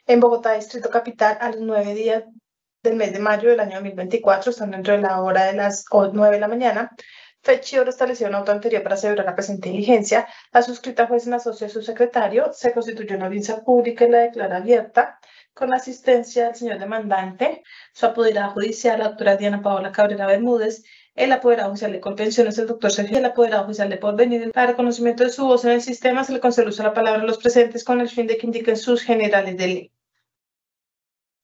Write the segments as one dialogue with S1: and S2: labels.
S1: En Bogotá, Distrito Capital, a los 9 días del mes de mayo del año 2024, estando dentro de la hora de las 9 de la mañana, fecha y hora establecida una auto anterior para celebrar la presente diligencia. La suscrita juez en asocio a su secretario se constituyó una audiencia pública y la declara abierta con la asistencia del señor demandante, su apoderada judicial, la doctora Diana Paola Cabrera Bermúdez, el apoderado oficial de Colpensiones, el doctor Sergio, el apoderado oficial de Porvenir. Para reconocimiento de su voz en el sistema, se le concede el uso de la palabra a los presentes con el fin de que indiquen sus generales de ley.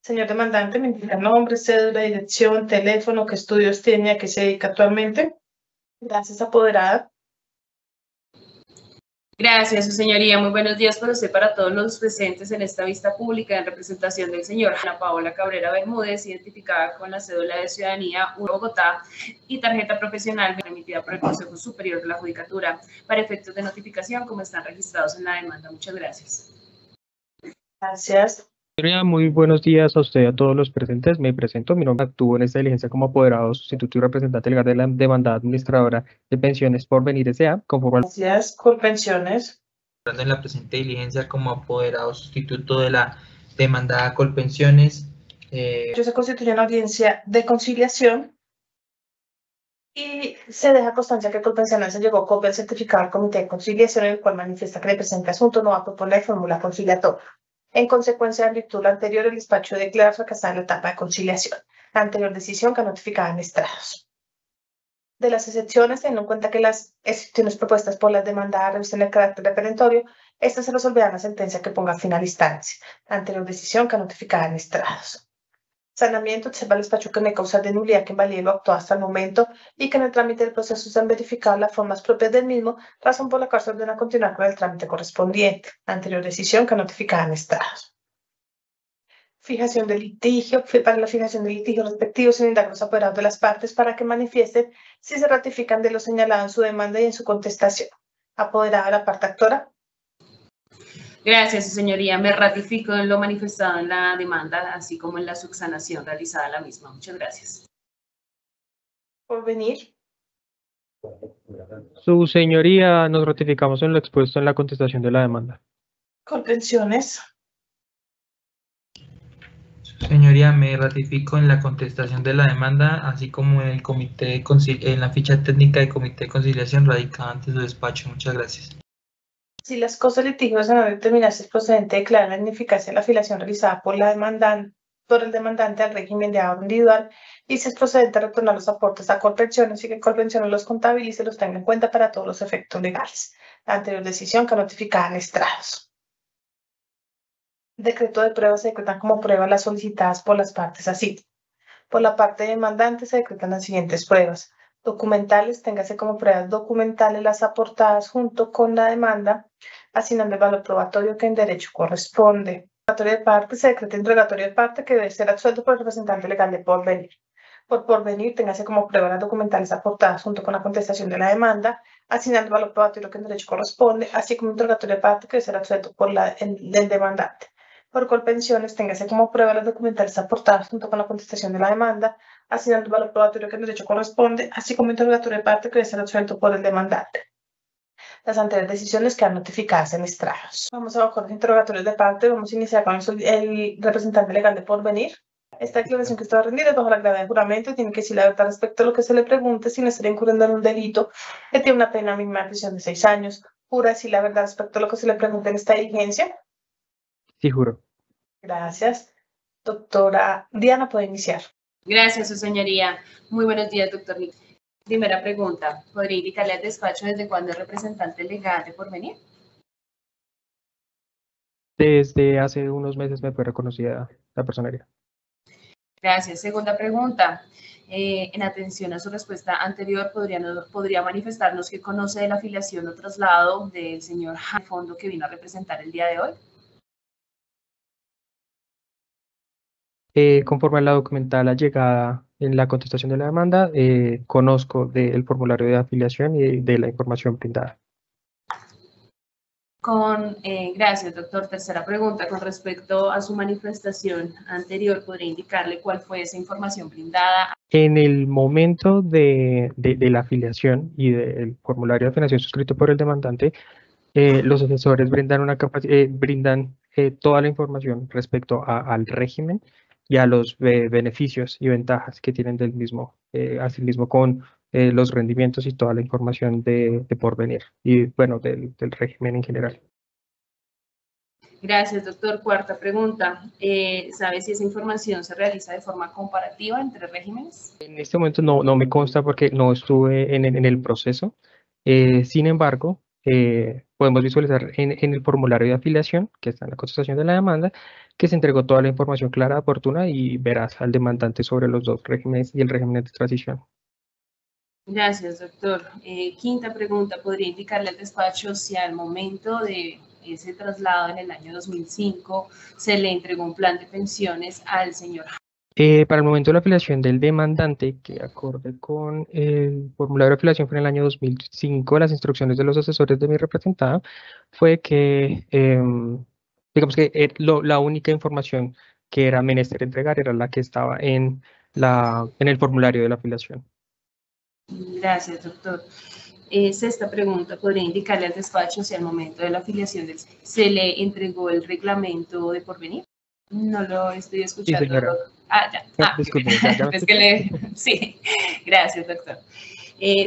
S1: Señor demandante, me indica nombre, cédula, dirección, teléfono, qué estudios tiene, a qué se dedica actualmente. Gracias, apoderada.
S2: Gracias, su señoría. Muy buenos días para usted, para todos los presentes en esta vista pública en representación del señor Ana Paola Cabrera Bermúdez, identificada con la cédula de ciudadanía 1 Bogotá y tarjeta profesional emitida por el Consejo Superior de la Judicatura para efectos de notificación, como están registrados en la demanda. Muchas gracias.
S1: Gracias.
S3: Muy buenos días a usted y a todos los presentes. Me presento, mi nombre actúo en esta diligencia como apoderado sustituto y representante legal de la demandada administradora de pensiones Porvenir S.A. conforme al...
S1: Gracias, Colpensiones.
S4: En la presente diligencia como apoderado sustituto de la demandada Colpensiones.
S1: Se constituye una audiencia de conciliación y se deja constancia que Colpensiones se llegó copia del certificado al comité de conciliación, en el cual manifiesta que le presente asunto no va a proponer fórmula conciliatoria. En consecuencia, en virtud de lo anterior, el despacho declara fracasada en la etapa de conciliación. La anterior decisión que notificada en estrados. De las excepciones, teniendo en cuenta que las excepciones propuestas por las demandadas revisten el carácter referentorio, estas se resolverán en la sentencia que ponga fin a la instancia. La anterior decisión que notificada en estrados. Sanamiento, observa el despacho que no hay causas de nulidad que invalide lo actuado hasta el momento y que en el trámite del proceso se han verificado las formas propias del mismo, razón por la cual se ordena continuar con el trámite correspondiente. La anterior decisión que notificada en estrados. Fijación de litigio. Para la fijación de litigio respectivo se indagan los apoderados de las partes para que manifiesten si se ratifican de lo señalado en su demanda y en su contestación. Apoderada de la parte actora.
S2: Gracias, su señoría. Me ratifico en lo manifestado en la demanda, así como en la subsanación realizada la misma. Muchas gracias.
S1: Porvenir.
S3: Su señoría, nos ratificamos en lo expuesto en la contestación de la demanda.
S1: Colpensiones.
S4: Señoría, me ratifico en la contestación de la demanda, así como en el comité en la ficha técnica del comité de conciliación radicada ante su despacho. Muchas gracias.
S1: Si las causas litigiosas no determinan si es procedente declarar la ineficacia de la afiliación realizada por el demandante al régimen de ahorro individual y si es procedente retornar los aportes a Colpensiones y que Colpensiones los contabilice y los tenga en cuenta para todos los efectos legales. La anterior decisión que notificada en estrados. Decreto de pruebas se decretan como pruebas las solicitadas por las partes así. Por la parte demandante se decretan las siguientes pruebas. Documentales, téngase como pruebas documentales las aportadas junto con la demanda, asignando el valor probatorio que en derecho corresponde. Interrogatorio de parte, se decreta interrogatorio de parte que debe ser absuelto por el representante legal de Porvenir. Por Porvenir, téngase como prueba las documentales aportadas junto con la contestación de la demanda, asignando el valor probatorio que en derecho corresponde, así como interrogatorio de parte que debe ser absuelto por el demandante. Por Colpensiones, téngase como prueba las documentales aportadas junto con la contestación de la demanda, asignando el valor probatorio que en derecho corresponde, así como interrogatorio de parte que debe ser absuelto por el demandante. Las anteriores decisiones quedan notificadas en estrados. Vamos a bajar los interrogatorios de parte. Vamos a iniciar con el representante legal de Porvenir. Esta declaración que está va a rendir es bajo la gravedad de juramento y tiene que decir la verdad respecto a lo que se le pregunte sin estar incurriendo en un delito que tiene una pena mínima de prisión de 6 años. ¿Jura decir la verdad respecto a lo que se le pregunte en esta diligencia?
S3: Sí, juro.
S1: Gracias. Doctora Diana, puede iniciar.
S2: Gracias, su señoría. Muy buenos días, doctor. Primera pregunta. ¿Podría indicarle al despacho desde cuándo es representante legal de Porvenir?
S3: Desde hace unos meses me fue reconocida la personería.
S2: Gracias. Segunda pregunta. En atención a su respuesta anterior, ¿podría manifestarnos qué conoce de la afiliación o traslado del señor Fondo que vino a representar el día de hoy?
S3: Conforme a la documental allegada en la contestación de la demanda, conozco del formulario de afiliación y de la información brindada.
S2: Gracias, doctor. Tercera pregunta. Con respecto a su manifestación anterior, ¿podría indicarle cuál fue esa información brindada?
S3: En el momento de la afiliación y del formulario de afiliación suscrito por el demandante, los asesores brindan toda la información respecto al régimen y a los beneficios y ventajas que tienen del mismo, asimismo con los rendimientos y toda la información de Porvenir y bueno, del régimen en general.
S2: Gracias, doctor. Cuarta pregunta. ¿Sabe si esa información se realiza de forma comparativa entre regímenes?
S3: En este momento no me consta porque no estuve en el proceso. Sin embargo, podemos visualizar en el formulario de afiliación que está en la contestación de la demanda que se entregó toda la información clara, oportuna y veraz al demandante sobre los dos regímenes y el régimen de transición.
S2: Gracias, doctor. Quinta pregunta. ¿Podría indicarle al despacho si al momento de ese traslado en el año 2005 se le entregó un plan de pensiones al señor?
S3: Para el momento de la afiliación del demandante, que acorde con el formulario de afiliación fue en el año 2005, las instrucciones de los asesores de mi representado fue que, digamos que la única información que era menester entregar era la que estaba en el formulario de la afiliación.
S2: Gracias, doctor. Sexta pregunta. ¿Podría indicarle al despacho si al momento de la afiliación se le entregó el reglamento de Porvenir? No lo estoy escuchando.
S3: Sí, señora.
S2: Ya.
S3: Disculpe, ya
S2: Es que sí, gracias, doctor.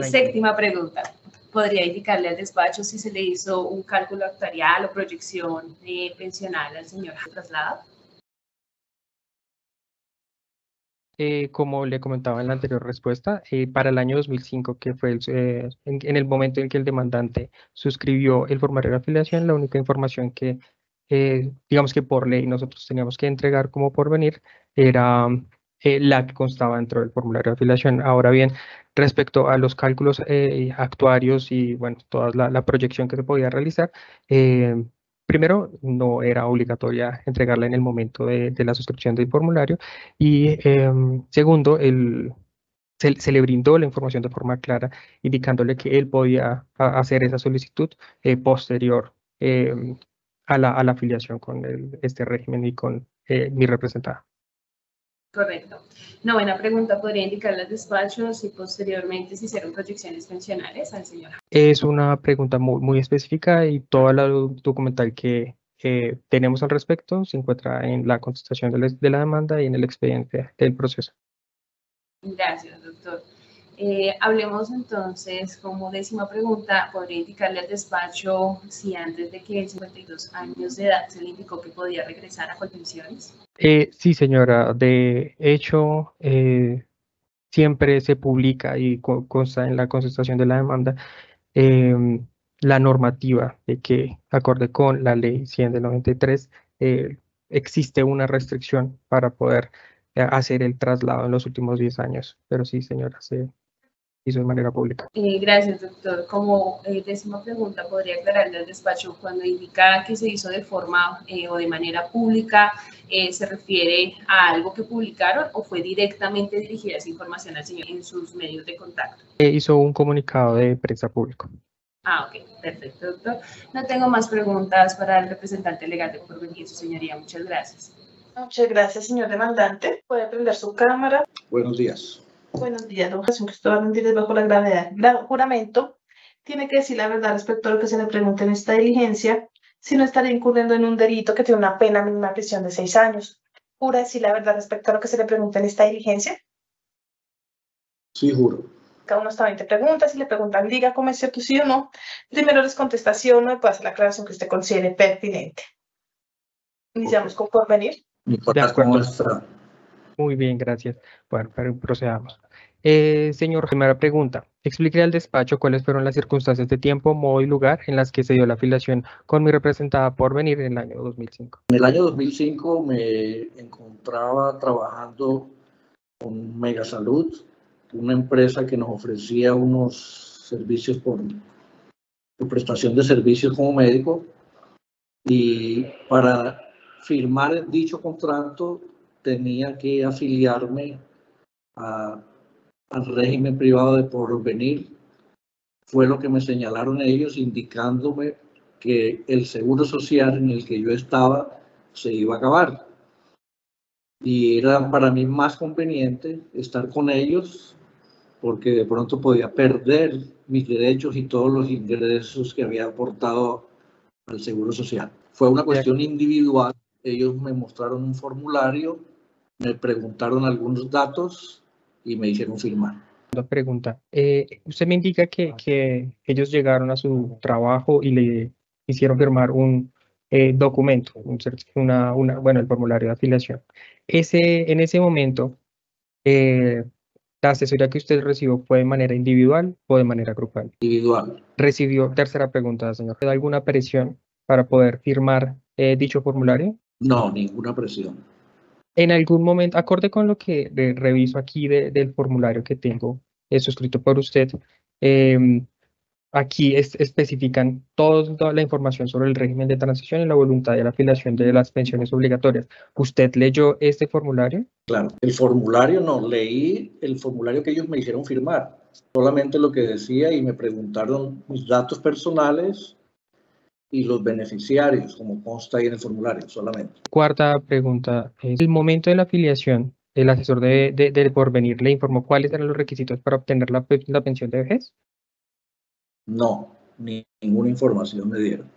S2: Séptima pregunta. ¿Podría indicarle al despacho si se le hizo un cálculo actuarial o proyección pensional al señor traslado?
S3: Como le comentaba en la anterior respuesta, para el año 2005, que fue en el momento en que el demandante suscribió el formulario de afiliación, la única información que, digamos que por ley nosotros teníamos que entregar como porvenir, era la que constaba dentro del formulario de afiliación. Ahora bien, respecto a los cálculos actuarios y bueno, toda la proyección que se podía realizar, primero, no era obligatoria entregarla en el momento de la suscripción del formulario y segundo, se le brindó la información de forma clara, indicándole que él podía hacer esa solicitud posterior a la afiliación con este régimen y con mi representada.
S2: Correcto. Novena pregunta. ¿Podría indicarle al despacho si posteriormente se hicieron proyecciones pensionales al señor?
S3: Es una pregunta muy específica y toda la documental que tenemos al respecto se encuentra en la contestación de la demanda y en el expediente del proceso.
S2: Gracias, doctor. Hablemos entonces, como décima pregunta, ¿podría indicarle al despacho si antes de que 52 años de edad se le indicó que podía regresar a Colpensiones?
S3: Sí, señora. De hecho, siempre se publica y consta en la contestación de la demanda la normativa de que, acorde con la ley 100 del 93, existe una restricción para poder hacer el traslado en los últimos 10 años. Pero sí, señora, se hizo de manera pública.
S2: Gracias, doctor. Como décima pregunta, ¿podría aclararle al despacho cuando indica que se hizo de forma o de manera pública, se refiere a algo que publicaron o fue directamente dirigida esa información al señor en sus medios de contacto?
S3: Hizo un comunicado de prensa público.
S2: Ok, perfecto, doctor. No tengo más preguntas para el representante legal de Porvenir, su señoría. Muchas gracias.
S1: Muchas gracias, señor demandante. Puede prender su cámara.
S5: Buenos días.
S1: Buenos días, don Jesús Cristóbal Méndez, bajo la gravedad. Juramento tiene que decir la verdad respecto a lo que se le pregunte en esta diligencia, si no estaría incurriendo en un delito que tiene una pena mínima de prisión de 6 años. ¿Jura decir la verdad respecto a lo que se le pregunte en esta diligencia?
S5: Sí, juro.
S1: Cada uno está 20 preguntas. Si le preguntan, diga cómo es cierto, sí o no. Primero les contesta sí o no y puede hacer la aclaración que usted considere pertinente. Iniciamos con Porvenir.
S5: Mi papá, ¿cómo está?
S3: Muy bien, gracias. Bueno, procedamos. Señor, primera pregunta. Explíquele al despacho cuáles fueron las circunstancias de tiempo, modo y lugar en las que se dio la afiliación con mi representada Porvenir en el año 2005.
S5: En el año 2005 me encontraba trabajando con Megasalud, una empresa que nos ofrecía unos servicios por prestación de servicios como médico, y para firmar dicho contrato tenía que afiliarme al régimen privado de Porvenir. Fue lo que me señalaron ellos, indicándome que el seguro social en el que yo estaba se iba a acabar. Y era para mí más conveniente estar con ellos porque de pronto podía perder mis derechos y todos los ingresos que había aportado al Seguro Social. Fue una cuestión individual. Ellos me mostraron un formulario, me preguntaron algunos datos y me hicieron firmar.
S3: Una pregunta. Usted me indica que ellos llegaron a su trabajo y le hicieron firmar un documento, bueno, el formulario de afiliación. En ese momento, la asesoría que usted recibió fue de manera individual o de manera grupal.
S5: Individual.
S3: Tercera pregunta, señor. ¿Te da alguna presión para poder firmar dicho formulario?
S5: No, ninguna presión.
S3: En algún momento, acorde con lo que reviso aquí del formulario que tengo suscrito por usted, aquí especifican toda la información sobre el régimen de transición y la voluntad de la afiliación de las pensiones obligatorias. ¿Usted leyó este formulario?
S5: Claro, el formulario no, leí el formulario que ellos me hicieron firmar, solamente lo que decía y me preguntaron mis datos personales y los beneficiarios, como consta ahí en el formulario, solamente.
S3: Cuarta pregunta. En el momento de la afiliación, el asesor del Porvenir le informó cuáles eran los requisitos para obtener la pensión de vejez.
S5: No, ninguna información me dieron.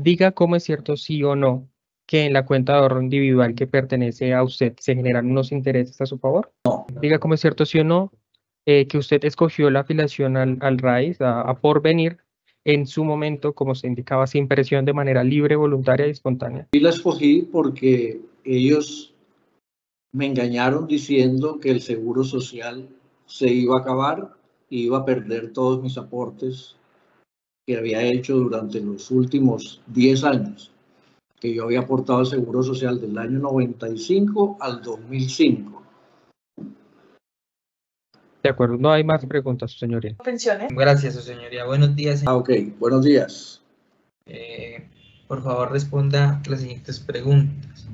S3: Diga cómo es cierto, sí o no, que en la cuenta de ahorro individual que pertenece a usted se generan unos intereses a su favor.
S5: No.
S3: Diga cómo es cierto, sí o no, que usted escogió la afiliación al RAIS, a Porvenir, en su momento, como se indicaba, sin presión, de manera libre, voluntaria y espontánea.
S5: Sí la escogí porque ellos me engañaron diciendo que el Seguro Social se iba a acabar y iba a perder todos mis aportes que había hecho durante los últimos 10 años, que yo había aportado al Seguro Social del año 95 al 2005.
S3: De acuerdo, no hay más preguntas, su señoría.
S1: Pensiones.
S4: Gracias, su señoría. Buenos días.
S5: Ok, buenos días.
S4: Por favor, responda las siguientes preguntas.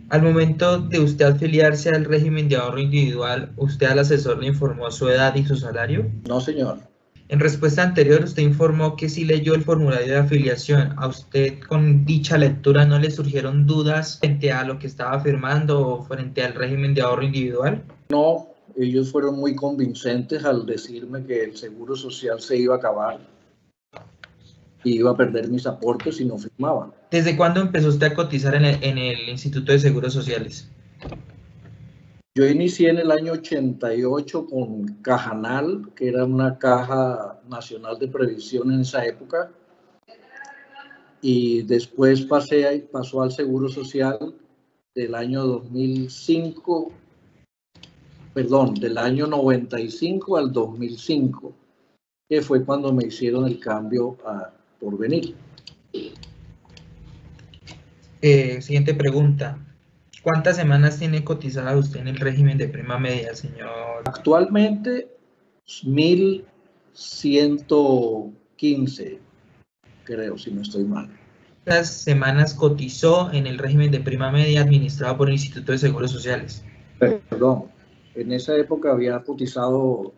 S4: Al momento de usted afiliarse al régimen de ahorro individual, ¿usted al asesor le informó su edad y su salario?
S5: No, señor.
S4: En respuesta anterior, usted informó que sí leyó el formulario de afiliación. ¿A usted con dicha lectura no le surgieron dudas frente a lo que estaba firmando o frente al régimen de ahorro individual?
S5: No, ellos fueron muy convincentes al decirme que el Seguro Social se iba a acabar y iba a perder mis aportes si no firmaba.
S4: ¿Desde cuándo empezó usted a cotizar en el Instituto de Seguros Sociales?
S5: Yo inicié en el año 88 con Cajanal, que era una caja nacional de previsión en esa época, y después pasó al Seguro Social del año 2005, del año 95 al 2005, que fue cuando me hicieron el cambio a Porvenir.
S4: Siguiente pregunta. ¿Cuántas semanas tiene cotizada usted en el régimen de prima media, señor?
S5: Actualmente 1115, creo, si no estoy mal.
S4: ¿Cuántas semanas cotizó en el régimen de prima media administrado por el Instituto de Seguros Sociales?
S5: Perdón, en esa época había cotizado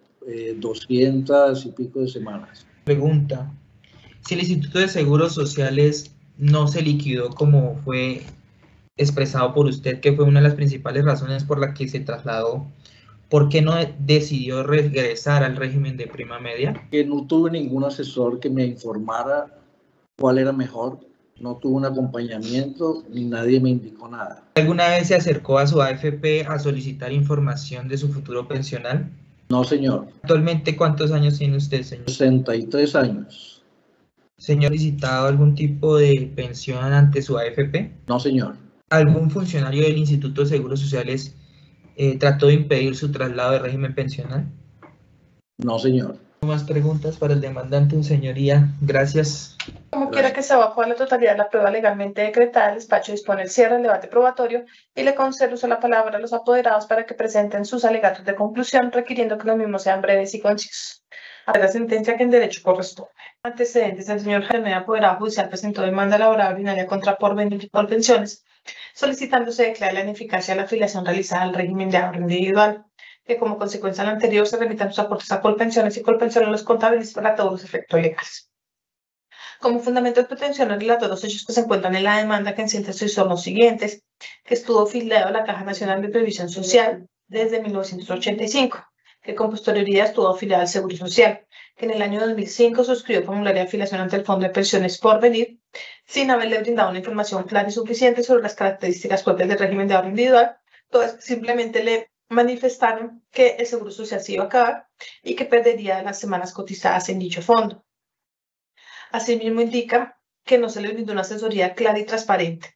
S5: 200 y pico de semanas.
S4: Pregunta. Si el Instituto de Seguros Sociales no se liquidó como fue expresado por usted, que fue una de las principales razones por la que se trasladó, ¿por qué no decidió regresar al régimen de prima media?
S5: Que no tuve ningún asesor que me informara cuál era mejor, no tuve un acompañamiento ni nadie me indicó nada.
S4: ¿Alguna vez se acercó a su AFP a solicitar información de su futuro pensional?
S5: No, señor.
S4: ¿Actualmente cuántos años tiene usted, señor?
S5: 63 años.
S4: ¿Señor, ha solicitado algún tipo de pensión ante su AFP?
S5: No, señor.
S4: ¿Algún funcionario del Instituto de Seguros Sociales trató de impedir su traslado de régimen pensional?
S5: No, señor.
S4: ¿Más preguntas para el demandante, señoría? Gracias.
S1: Como quiera que se evacúe la totalidad de la prueba legalmente decretada, el despacho dispone el cierre del debate probatorio y le concede uso de la palabra a los apoderados para que presenten sus alegatos de conclusión, requiriendo que los mismos sean breves y concisos. A la sentencia que en derecho corresponde. Antecedentes: el señor Jaime, apoderado judicial, presentó demanda laboral ordinaria contra Porvenir y Colpensiones, solicitando se declare la ineficacia de la afiliación realizada al régimen de ahorro individual, que como consecuencia de lo anterior se remitan sus aportes a Colpensiones y Colpensiones los contabilice para todos los efectos legales. Como fundamento de pretensión, relato los hechos que se encuentran en la demanda, que en síntesis son los siguientes: que estuvo afiliado a la Caja Nacional de Previsión Social desde 1985, que con posterioridad estuvo afiliado al Seguro Social, que en el año 2005 suscribió formulario de afiliación ante el Fondo de Pensiones Porvenir, sin haberle brindado una información clara y suficiente sobre las características propias del régimen de ahorro individual. Entonces, simplemente le manifestaron que el seguro social se iba a acabar y que perdería las semanas cotizadas en dicho fondo. Asimismo, indica que no se le brindó una asesoría clara y transparente.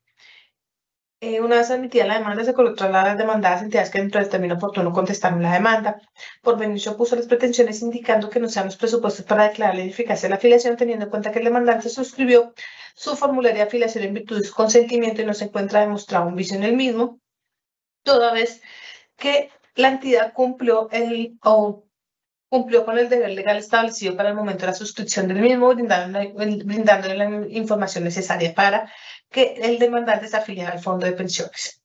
S1: Una vez admitida la demanda, se colocó a las demandadas entidades que dentro del término oportuno contestaron la demanda. Por venir se opuso a las pretensiones indicando que no sean los presupuestos para declarar la ineficacia de la afiliación, teniendo en cuenta que el demandante suscribió su formulario de afiliación en virtud de su consentimiento y no se encuentra demostrado un vicio en el mismo, toda vez que la entidad cumplió con el deber legal establecido para el momento de la suscripción del mismo, brindándole la información necesaria para que el demandante se afiliara al fondo de pensiones.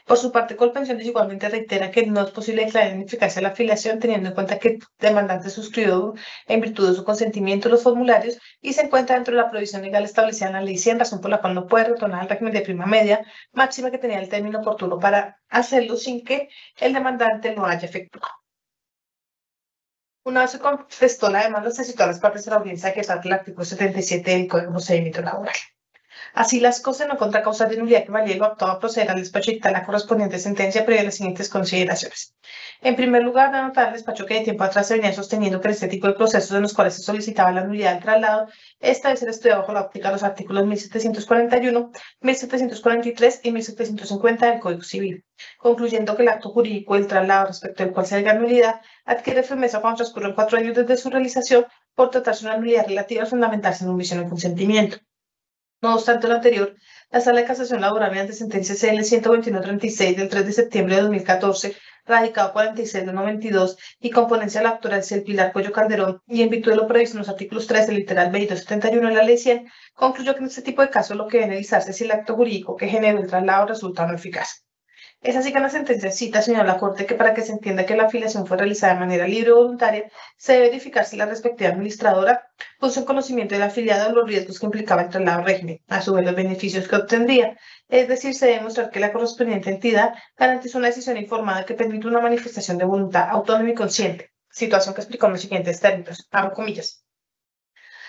S1: Por su parte, Colpensiones igualmente reitera que no es posible declarar ineficacia la afiliación, teniendo en cuenta que el demandante suscribió en virtud de su consentimiento los formularios y se encuentra dentro de la provisión legal establecida en la Ley 100, razón por la cual no puede retornar al régimen de prima media máxima que tenía el término oportuno para hacerlo sin que el demandante lo haya efectuado. Una vez se contestó la demanda, se citó a las partes de la audiencia que trata el artículo 77 del Código de Procedimiento Laboral. Así las cosas, no contra causa de nulidad que valía lo optado a proceder al despacho y dictar la correspondiente sentencia previa a las siguientes consideraciones. En primer lugar, anotar el despacho que de tiempo atrás se venía sosteniendo que en este tipo de procesos en los cuales se solicitaba la nulidad del traslado, esta debe ser estudiada bajo la óptica de los artículos 1741, 1743 y 1750 del Código Civil, concluyendo que el acto jurídico del traslado respecto del cual se haga nulidad adquiere firmeza cuando transcurren 4 años desde su realización por tratarse de una nulidad relativa a fundamentarse en un vicio en el consentimiento. No obstante lo anterior, la Sala de Casación Laboral, mediante sentencia CL 121-36 del 3 de septiembre de 2014, radicado 46 de 92 y con ponencia de la doctora Pilar Cuello Calderón, y en virtud de lo previsto en los artículos 13, literal B y 271 de la Ley 100, concluyó que en este tipo de casos lo que debe analizarse es si el acto jurídico que generó el traslado resulta no eficaz. Es así que en la sentencia cita, señala la Corte, que para que se entienda que la afiliación fue realizada de manera libre o voluntaria, se debe verificar si la respectiva administradora puso en conocimiento del afiliado de los riesgos que implicaba el traslado al régimen, a su vez los beneficios que obtendría. Es decir, se debe demostrar que la correspondiente entidad garantizó una decisión informada que permite una manifestación de voluntad autónoma y consciente, situación que explicó en los siguientes términos, abro comillas.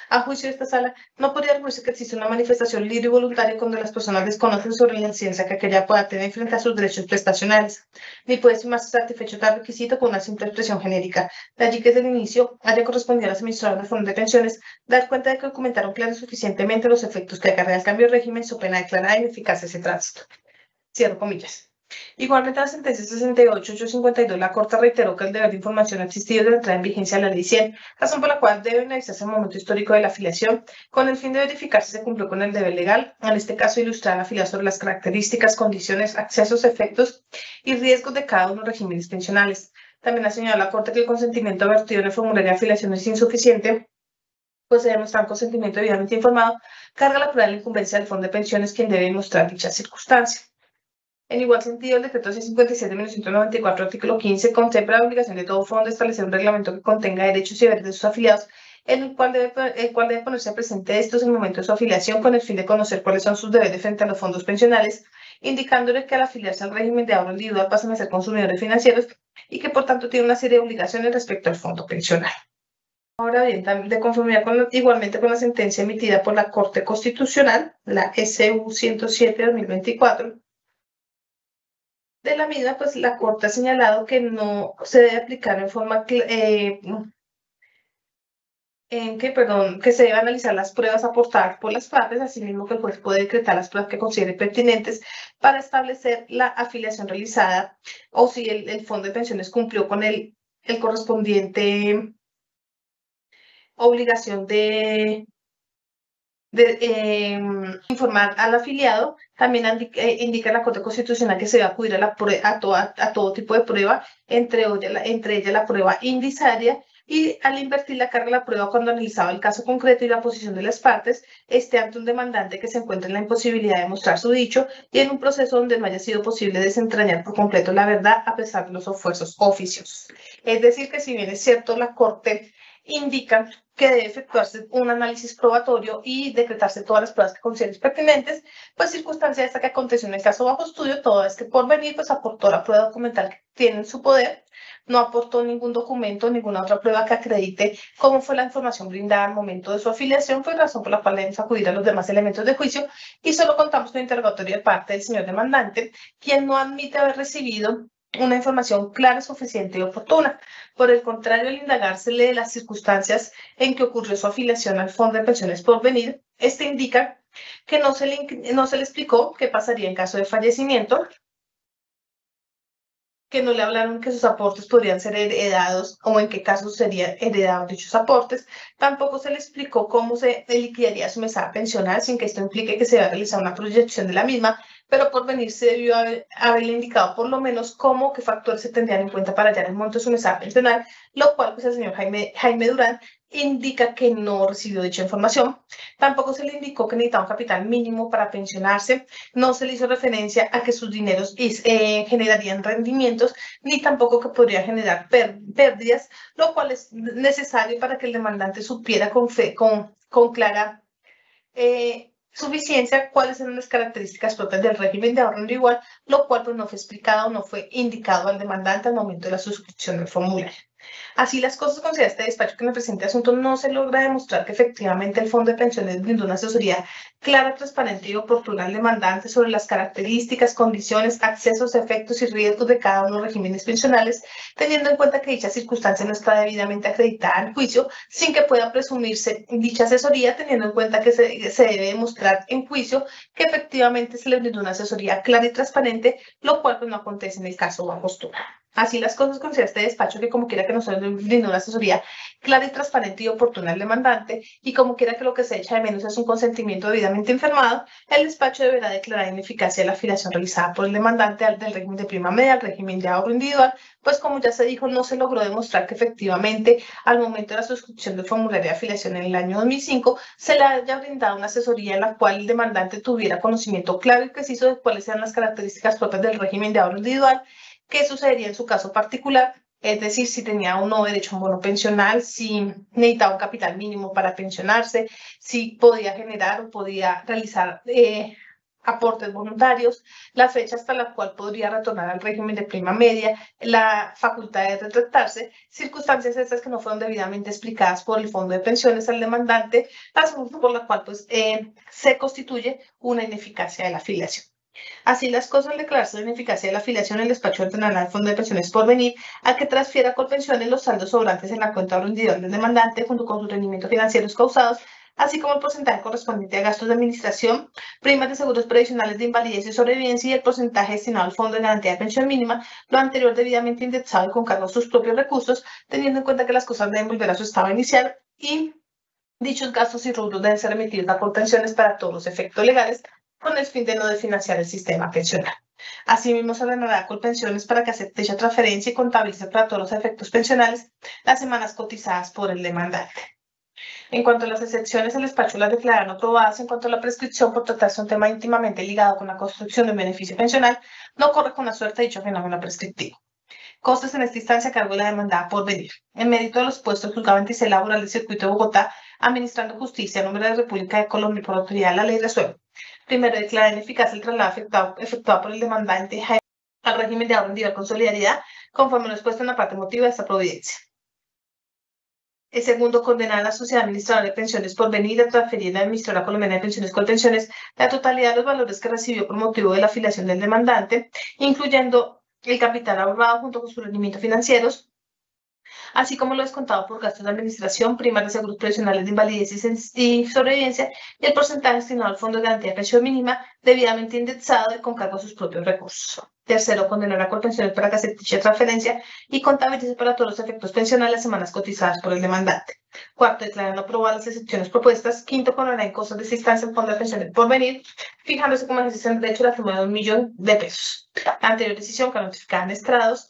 S1: A juicio de esta sala, no podría arguirse que existe una manifestación libre y voluntaria cuando las personas desconocen sobre la incidencia que aquella pueda tener frente a sus derechos prestacionales, ni puede ser más satisfecho tal requisito con una simple expresión genérica. De allí que desde el inicio haya correspondido a las administradoras de fondos de pensiones dar cuenta de que documentaron claro y suficientemente los efectos que acarrea el cambio de régimen, su pena declarada ineficacia ese tránsito. Cierro comillas. Igualmente, en la sentencia 68-852, la Corte reiteró que el deber de información ha existido desde la entrada en vigencia de la Ley 100, razón por la cual debe analizarse el momento histórico de la afiliación, con el fin de verificar si se cumplió con el deber legal, en este caso ilustrar al afiliado sobre las características, condiciones, accesos, efectos y riesgos de cada uno de los regímenes pensionales. También ha señalado la Corte que el consentimiento vertido en el formulario de afiliación es insuficiente, pues se demuestra un consentimiento debidamente informado, carga la prueba de la incumbencia del Fondo de Pensiones, quien debe demostrar dicha circunstancia. En igual sentido, el decreto 657 de 1994, artículo 15, contempla la obligación de todo fondo de establecer un reglamento que contenga derechos y deberes de sus afiliados, en el cual debe ponerse presente estos en el momento de su afiliación con el fin de conocer cuáles son sus deberes frente a los fondos pensionales, indicándole que al afiliarse al régimen de ahorro individual pasan a ser consumidores financieros y que por tanto tiene una serie de obligaciones respecto al fondo pensional. Ahora bien, de conformidad igualmente con la sentencia emitida por la Corte Constitucional, la SU 107/2024, de la misma, pues la Corte ha señalado que no se debe aplicar en forma que se debe analizar las pruebas aportadas por las partes, asimismo que el juez puede decretar las pruebas que considere pertinentes para establecer la afiliación realizada o si el fondo de pensiones cumplió con el correspondiente obligación de informar al afiliado. También indica la Corte Constitucional que se debe acudir a todo tipo de prueba, entre ellas la prueba indicaria, y al invertir la carga de la prueba cuando analizaba el caso concreto y la posición de las partes, ante un demandante que se encuentre en la imposibilidad de mostrar su dicho y en un proceso donde no haya sido posible desentrañar por completo la verdad a pesar de los esfuerzos oficiosos. Es decir, que si bien es cierto, la Corte indican que debe efectuarse un análisis probatorio y decretarse todas las pruebas que consideren pertinentes, pues circunstancia esta que aconteció en el caso bajo estudio, toda vez que Porvenir pues aportó la prueba documental que tiene en su poder, no aportó ningún documento, ninguna otra prueba que acredite cómo fue la información brindada al momento de su afiliación, fue razón por la cual debemos acudir a los demás elementos de juicio y solo contamos con interrogatorio de parte del señor demandante, quien no admite haber recibido una información clara, suficiente y oportuna. Por el contrario, al indagársele de las circunstancias en que ocurrió su afiliación al Fondo de Pensiones Porvenir, este indica que no se le explicó qué pasaría en caso de fallecimiento, que no le hablaron que sus aportes podrían ser heredados o en qué casos serían heredados dichos aportes. Tampoco se le explicó cómo se liquidaría su mesada pensional sin que esto implique que se va a realizar una proyección de la misma, pero Porvenir se debió haberle indicado por lo menos cómo, qué factores se tendrían en cuenta para hallar el monto de su mesada pensional, lo cual pues el señor Jaime Durán indica que no recibió dicha información. Tampoco se le indicó que necesitaba un capital mínimo para pensionarse, no se le hizo referencia a que sus dineros generarían rendimientos, ni tampoco que podría generar pérdidas, lo cual es necesario para que el demandante supiera con clara suficiencia cuáles eran las características propias del régimen de ahorro individual, lo cual pues no fue explicado, no fue indicado al demandante al momento de la suscripción del formulario. Así las cosas, considera este despacho que en el presente asunto no se logra demostrar que efectivamente el Fondo de Pensiones brindó una asesoría clara, transparente y oportuna al demandante sobre las características, condiciones, accesos, efectos y riesgos de cada uno de los regímenes pensionales, teniendo en cuenta que dicha circunstancia no está debidamente acreditada en juicio, sin que pueda presumirse dicha asesoría, teniendo en cuenta que se debe demostrar en juicio que efectivamente se le brindó una asesoría clara y transparente, lo cual pues no acontece en el caso bajo estudio. Así las cosas, considera este despacho que como quiera que nos brinde una asesoría clara y transparente y oportuna al demandante, y como quiera que lo que se echa de menos es un consentimiento debidamente informado, el despacho deberá declarar ineficacia de la afiliación realizada por el demandante del régimen de prima media al régimen de ahorro individual, pues como ya se dijo, no se logró demostrar que efectivamente al momento de la suscripción del formulario de afiliación en el año 2005 se le haya brindado una asesoría en la cual el demandante tuviera conocimiento claro y preciso de cuáles eran las características propias del régimen de ahorro individual, qué sucedería en su caso particular, es decir, si tenía o no derecho a un bono pensional, si necesitaba un capital mínimo para pensionarse, si podía generar o podía realizar aportes voluntarios, la fecha hasta la cual podría retornar al régimen de prima media, la facultad de retractarse, circunstancias estas que no fueron debidamente explicadas por el Fondo de Pensiones al demandante, razón por la cual pues, se constituye una ineficacia de la afiliación. Así las cosas, al declararse la ineficacia de la afiliación, el despacho ordenará al Fondo de Pensiones Porvenir a que transfiera a Colpensiones los saldos sobrantes en la cuenta individual del demandante junto con sus rendimientos financieros causados, así como el porcentaje correspondiente a gastos de administración, primas de seguros previsionales de invalidez y sobrevivencia y el porcentaje destinado al Fondo de Garantía de Pensión Mínima, lo anterior debidamente indexado y con cargo a sus propios recursos, teniendo en cuenta que las cosas deben volver a su estado inicial y dichos gastos y rubros deben ser remitidos a Colpensiones para todos los efectos legales, con el fin de no desfinanciar el sistema pensional. Asimismo, se ordenará a Colpensiones para que acepte dicha transferencia y contabilice para todos los efectos pensionales las semanas cotizadas por el demandante. En cuanto a las excepciones, el despacho las declarará no aprobadas. En cuanto a la prescripción por tratarse un tema íntimamente ligado con la construcción de un beneficio pensional, no corre con la suerte dicho fenómeno prescriptivo. Costes en esta instancia a cargo de la demandada Porvenir. En mérito de los puestos juzgado en Ticel Laboral del Circuito de Bogotá, administrando justicia a nombre de la República de Colombia por autoridad de la ley resuelve. Primero, declarar ineficaz el traslado efectuado por el demandante al régimen de ahorro individual con solidaridad, conforme lo expuesto en la parte motiva de esta providencia. El segundo, condenar a la sociedad administradora de pensiones Porvenir a transferir a la administradora colombiana de pensiones Colpensiones la totalidad de los valores que recibió por motivo de la afiliación del demandante, incluyendo el capital ahorrado junto con sus rendimientos financieros, así como lo descontado por gastos de administración, primas de seguros previsionales de invalidez y sobrevivencia, y el porcentaje destinado al Fondo de Garantía de Pensión Mínima, debidamente indexado y con cargo a sus propios recursos. Tercero, condenar a Colpensiones para que acepte dicha transferencia y contabilice para todos los efectos pensionales las semanas cotizadas por el demandante. Cuarto, declarar no aprobadas las excepciones propuestas. Quinto, condenar en cosas de esta instancia el Fondo de Pensiones Porvenir, fijándose como ejercicio en derecho a la suma de $1.000.000. La anterior decisión, que notificada en estrados,